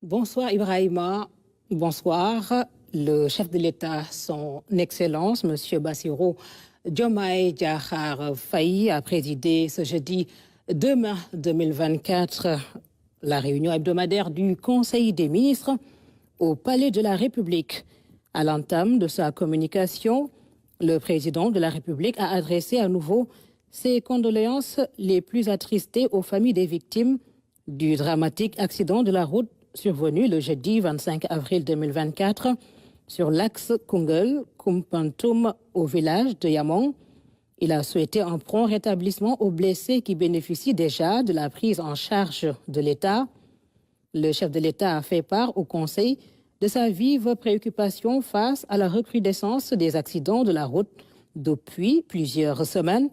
Bonsoir Ibrahima, bonsoir. Le chef de l'État, son Excellence, M. Bassirou Diomaye Diakhar Faye, a présidé ce jeudi 2 mai 2024 la réunion hebdomadaire du Conseil des ministres au Palais de la République. À l'entame de sa communication, le président de la République a adressé à nouveau ses condoléances les plus attristées aux familles des victimes du dramatique accident de la route survenu le jeudi 25 avril 2024 sur l'axe Koungheul-Koumpentoum au village de Yamong. Il a souhaité un prompt rétablissement aux blessés qui bénéficient déjà de la prise en charge de l'État. Le chef de l'État a fait part au Conseil de sa vive préoccupation face à la recrudescence des accidents de la route depuis plusieurs semaines.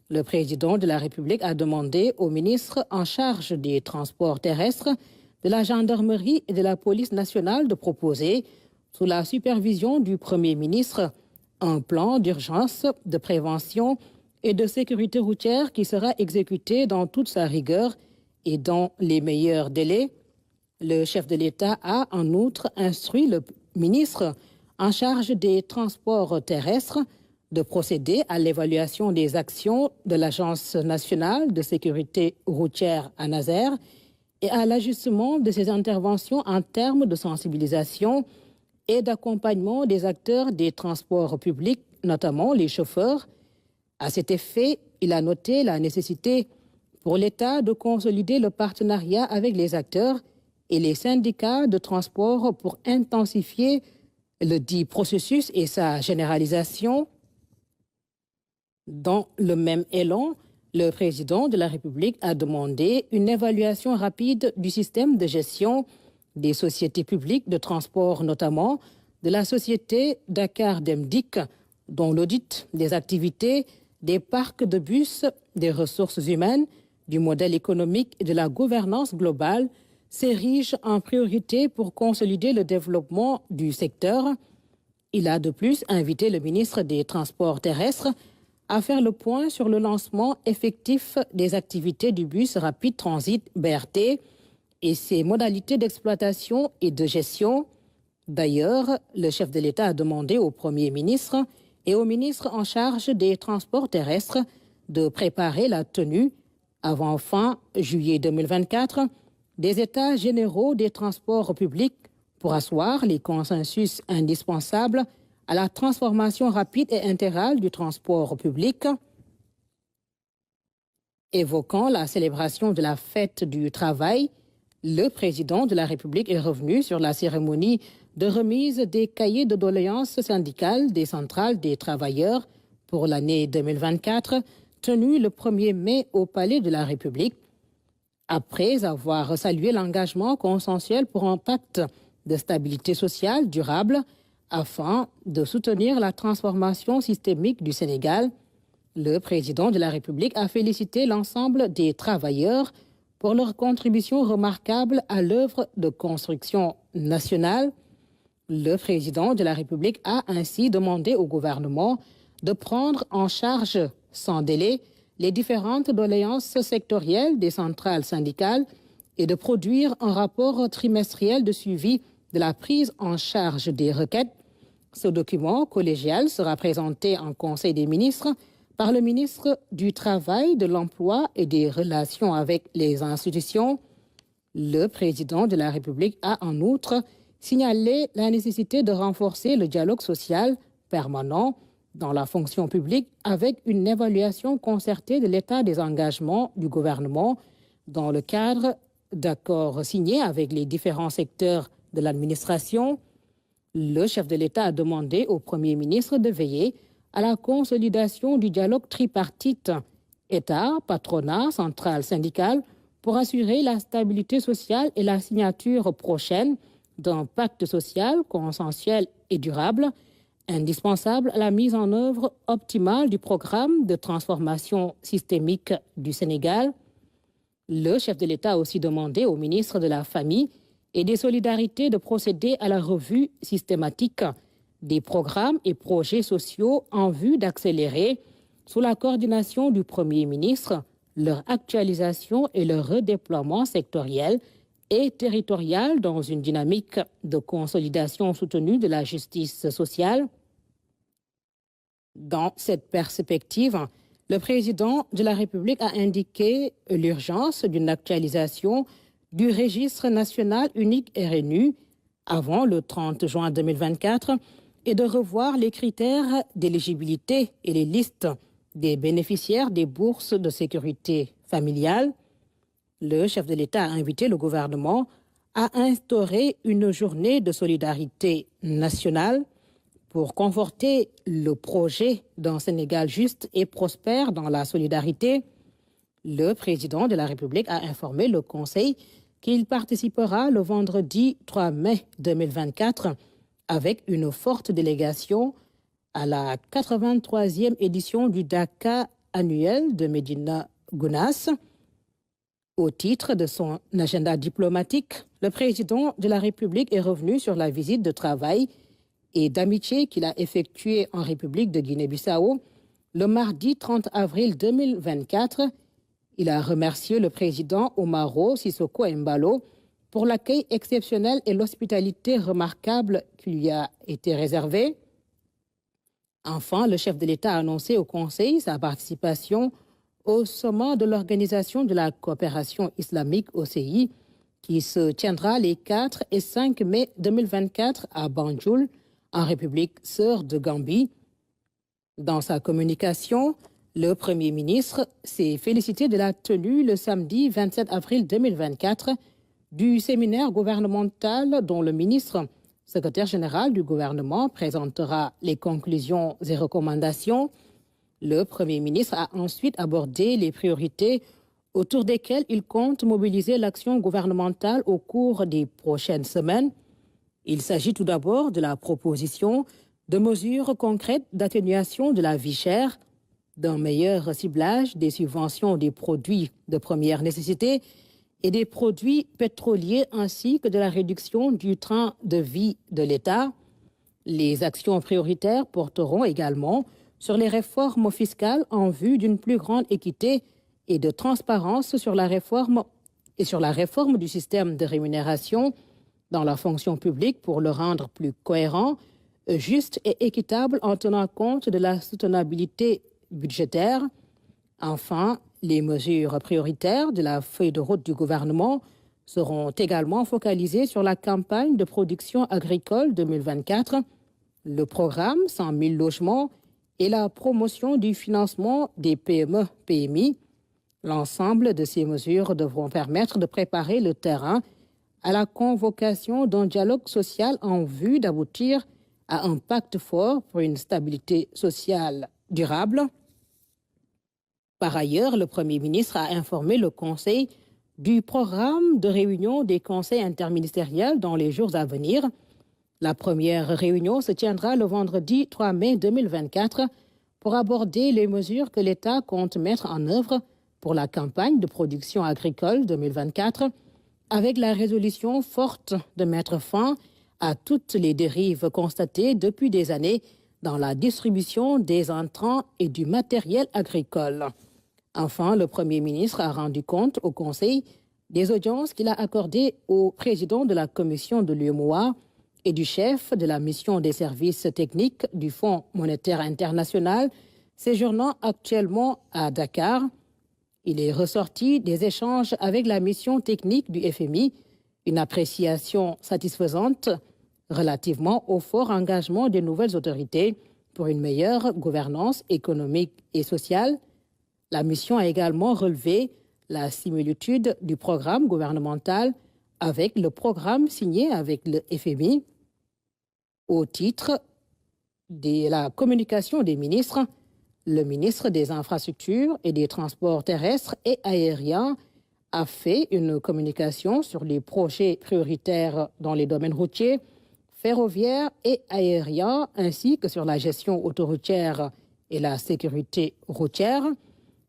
Le président de la République a demandé au ministre en charge des transports terrestres, de la gendarmerie et de la police nationale de proposer, sous la supervision du Premier ministre, un plan d'urgence, de prévention et de sécurité routière qui sera exécuté dans toute sa rigueur et dans les meilleurs délais. Le chef de l'État a en outre instruit le ministre en charge des transports terrestres de procéder à l'évaluation des actions de l'Agence nationale de sécurité routière ANASER et à l'ajustement de ses interventions en termes de sensibilisation et d'accompagnement des acteurs des transports publics, notamment les chauffeurs. À cet effet, il a noté la nécessité pour l'État de consolider le partenariat avec les acteurs et les syndicats de transport pour intensifier le dit processus et sa généralisation. Dans le même élan, le président de la République a demandé une évaluation rapide du système de gestion des sociétés publiques de transport, notamment de la société Dakar Demdik, dont l'audit des activités, des parcs de bus, des ressources humaines, du modèle économique et de la gouvernance globale s'érige en priorité pour consolider le développement du secteur. Il a de plus invité le ministre des Transports terrestres à faire le point sur le lancement effectif des activités du bus rapide transit BRT et ses modalités d'exploitation et de gestion. D'ailleurs, le chef de l'État a demandé au Premier ministre et au ministre en charge des transports terrestres de préparer la tenue, avant fin juillet 2024, des états généraux des transports publics pour asseoir les consensus indispensables à la transformation rapide et intégrale du transport public. Évoquant la célébration de la fête du travail, le président de la République est revenu sur la cérémonie de remise des cahiers de doléances syndicales des centrales des travailleurs pour l'année 2024, tenue le 1er mai au Palais de la République. Après avoir salué l'engagement consensuel pour un pacte de stabilité sociale durable, afin de soutenir la transformation systémique du Sénégal, le président de la République a félicité l'ensemble des travailleurs pour leur contribution remarquable à l'œuvre de construction nationale. Le président de la République a ainsi demandé au gouvernement de prendre en charge sans délai les différentes doléances sectorielles des centrales syndicales et de produire un rapport trimestriel de suivi de la prise en charge des requêtes. Ce document collégial sera présenté en Conseil des ministres par le ministre du Travail, de l'Emploi et des Relations avec les institutions. Le président de la République a en outre signalé la nécessité de renforcer le dialogue social permanent dans la fonction publique avec une évaluation concertée de l'état des engagements du gouvernement dans le cadre d'accords signés avec les différents secteurs de l'administration. Le chef de l'État a demandé au Premier ministre de veiller à la consolidation du dialogue tripartite État, patronat, centrale syndicale pour assurer la stabilité sociale et la signature prochaine d'un pacte social consensuel et durable, indispensable à la mise en œuvre optimale du programme de transformation systémique du Sénégal. Le chef de l'État a aussi demandé au ministre de la Famille et des Solidarités de procéder à la revue systématique des programmes et projets sociaux en vue d'accélérer, sous la coordination du Premier ministre, leur actualisation et leur redéploiement sectoriel et territoriale dans une dynamique de consolidation soutenue de la justice sociale. Dans cette perspective, le président de la République a indiqué l'urgence d'une actualisation du registre national unique RNU avant le 30 juin 2024 et de revoir les critères d'éligibilité et les listes des bénéficiaires des bourses de sécurité familiale. Le chef de l'État a invité le gouvernement à instaurer une journée de solidarité nationale pour conforter le projet d'un Sénégal juste et prospère dans la solidarité. Le président de la République a informé le Conseil qu'il participera le vendredi 3 mai 2024 avec une forte délégation à la 83e édition du Dakar annuel de Médina Gounass. Au titre de son agenda diplomatique, le président de la République est revenu sur la visite de travail et d'amitié qu'il a effectuée en République de Guinée-Bissau le mardi 30 avril 2024. Il a remercié le président Umaro Sissoco Embalo pour l'accueil exceptionnel et l'hospitalité remarquable qui lui a été réservée. Enfin, le chef de l'État a annoncé au Conseil sa participation au sommet de l'Organisation de la coopération islamique OCI qui se tiendra les 4 et 5 mai 2024 à Banjul, en République sœur de Gambie. Dans sa communication, le Premier ministre s'est félicité de la tenue le samedi 27 avril 2024 du séminaire gouvernemental dont le ministre, secrétaire général du gouvernement, présentera les conclusions et recommandations. Le Premier ministre a ensuite abordé les priorités autour desquelles il compte mobiliser l'action gouvernementale au cours des prochaines semaines. Il s'agit tout d'abord de la proposition de mesures concrètes d'atténuation de la vie chère, d'un meilleur ciblage des subventions des produits de première nécessité et des produits pétroliers ainsi que de la réduction du train de vie de l'État. Les actions prioritaires porteront également sur les réformes fiscales en vue d'une plus grande équité et de transparence sur la réforme du système de rémunération dans la fonction publique pour le rendre plus cohérent, juste et équitable en tenant compte de la soutenabilité budgétaire. Enfin, les mesures prioritaires de la feuille de route du gouvernement seront également focalisées sur la campagne de production agricole 2024, le programme 100 000 logements et la promotion du financement des PME-PMI. L'ensemble de ces mesures devront permettre de préparer le terrain à la convocation d'un dialogue social en vue d'aboutir à un pacte fort pour une stabilité sociale durable. Par ailleurs, le Premier ministre a informé le Conseil du programme de réunion des conseils interministériels dans les jours à venir. La première réunion se tiendra le vendredi 3 mai 2024 pour aborder les mesures que l'État compte mettre en œuvre pour la campagne de production agricole 2024, avec la résolution forte de mettre fin à toutes les dérives constatées depuis des années dans la distribution des intrants et du matériel agricole. Enfin, le Premier ministre a rendu compte au Conseil des audiences qu'il a accordées au président de la commission de l'UEMOA et du chef de la mission des services techniques du Fonds monétaire international, séjournant actuellement à Dakar. Il est ressorti des échanges avec la mission technique du FMI, une appréciation satisfaisante relativement au fort engagement des nouvelles autorités pour une meilleure gouvernance économique et sociale. La mission a également relevé la similitude du programme gouvernemental avec le programme signé avec le FMI. Au titre de la communication des ministres, le ministre des Infrastructures et des Transports terrestres et aériens a fait une communication sur les projets prioritaires dans les domaines routiers, ferroviaires et aériens, ainsi que sur la gestion autoroutière et la sécurité routière.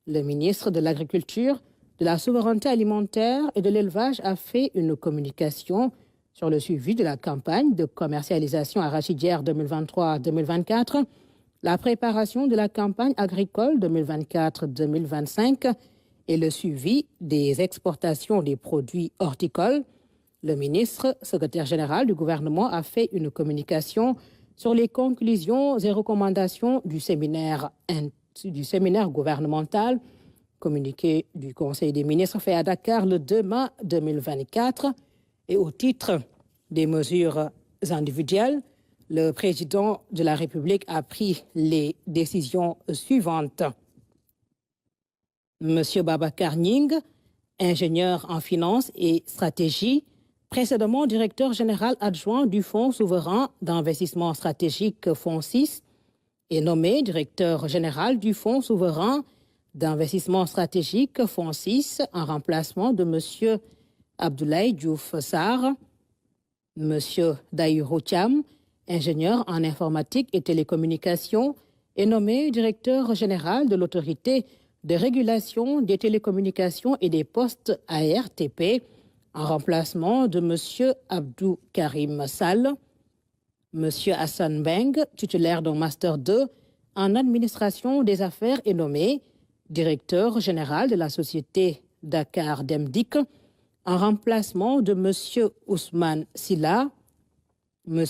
Le ministre de l'Agriculture, de la Souveraineté alimentaire et de l'Élevage a fait une communication sur le suivi de la campagne de commercialisation arachidière 2023-2024, la préparation de la campagne agricole 2024-2025 et le suivi des exportations des produits horticoles. Le ministre, secrétaire général du gouvernement, a fait une communication sur les conclusions et recommandations du séminaire gouvernemental. Communiqué du Conseil des ministres fait à Dakar le 2 mai 2024. Et au titre des mesures individuelles, le président de la République a pris les décisions suivantes. Monsieur Babacar Ning, ingénieur en finance et stratégie, précédemment directeur général adjoint du Fonds souverain d'investissement stratégique Fonds 6, est nommé directeur général du Fonds souverain d'investissement stratégique Fonds 6 en remplacement de M. Abdoulaye Diouf Sarr. M. Daïro Thiam, ingénieur en informatique et télécommunications, est nommé directeur général de l'autorité de régulation des télécommunications et des postes ARTP en remplacement de M. Abdou Karim Sall. M. Hassan Beng, titulaire d'un Master 2 en administration des affaires, est nommé directeur général de la société Dakar Demdik en remplacement de M. Ousmane Silla. M.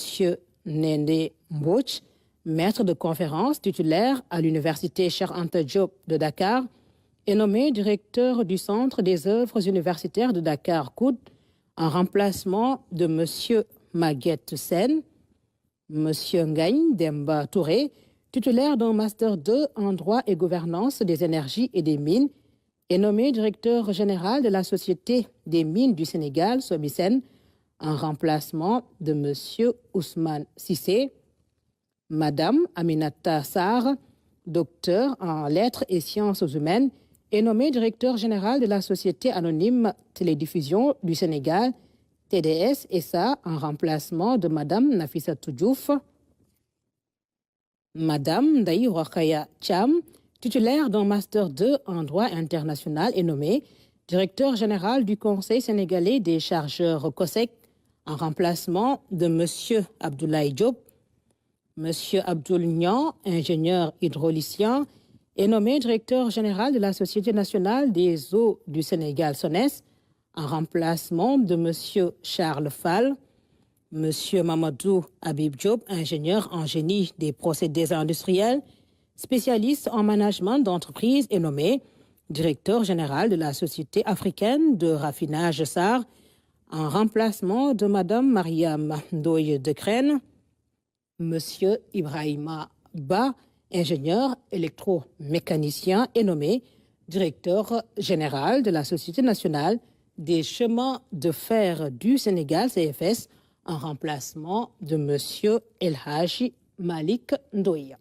Nene Mbouch, maître de conférence titulaire à l'université Cheikh Anta Diop de Dakar, est nommé directeur du Centre des œuvres universitaires de Dakar COUD en remplacement de M. Maguette Sen. M. Ngagne Demba Touré, titulaire d'un Master 2 en droit et gouvernance des énergies et des mines, est nommé directeur général de la Société des mines du Sénégal, SOMISEN, en remplacement de M. Ousmane Sissé. Madame Aminata Sarr, docteur en lettres et sciences humaines, est nommée directeur général de la Société anonyme Télédiffusion du Sénégal, TDS SA, en remplacement de Madame Nafissatou Diouf. Madame Daï Rokhaya Thiam, titulaire d'un Master 2 en droit international, est nommée directeur général du Conseil sénégalais des chargeurs COSEC, en remplacement de M. Abdoulaye Diop. M. Abdoul Nian, ingénieur hydraulicien, est nommé directeur général de la Société nationale des eaux du Sénégal, SONES, en remplacement de M. Charles Fall. M. Mamadou Habib Diop, ingénieur en génie des procédés industriels, spécialiste en management d'entreprise, est nommé directeur général de la Société africaine de raffinage SAR, en remplacement de Mme Mariam Ndoye de Crène. M. Ibrahima Ba, ingénieur électromécanicien, est nommé directeur général de la Société nationale des chemins de fer du Sénégal, CFS, en remplacement de M. El Hadji Malik Ndoye.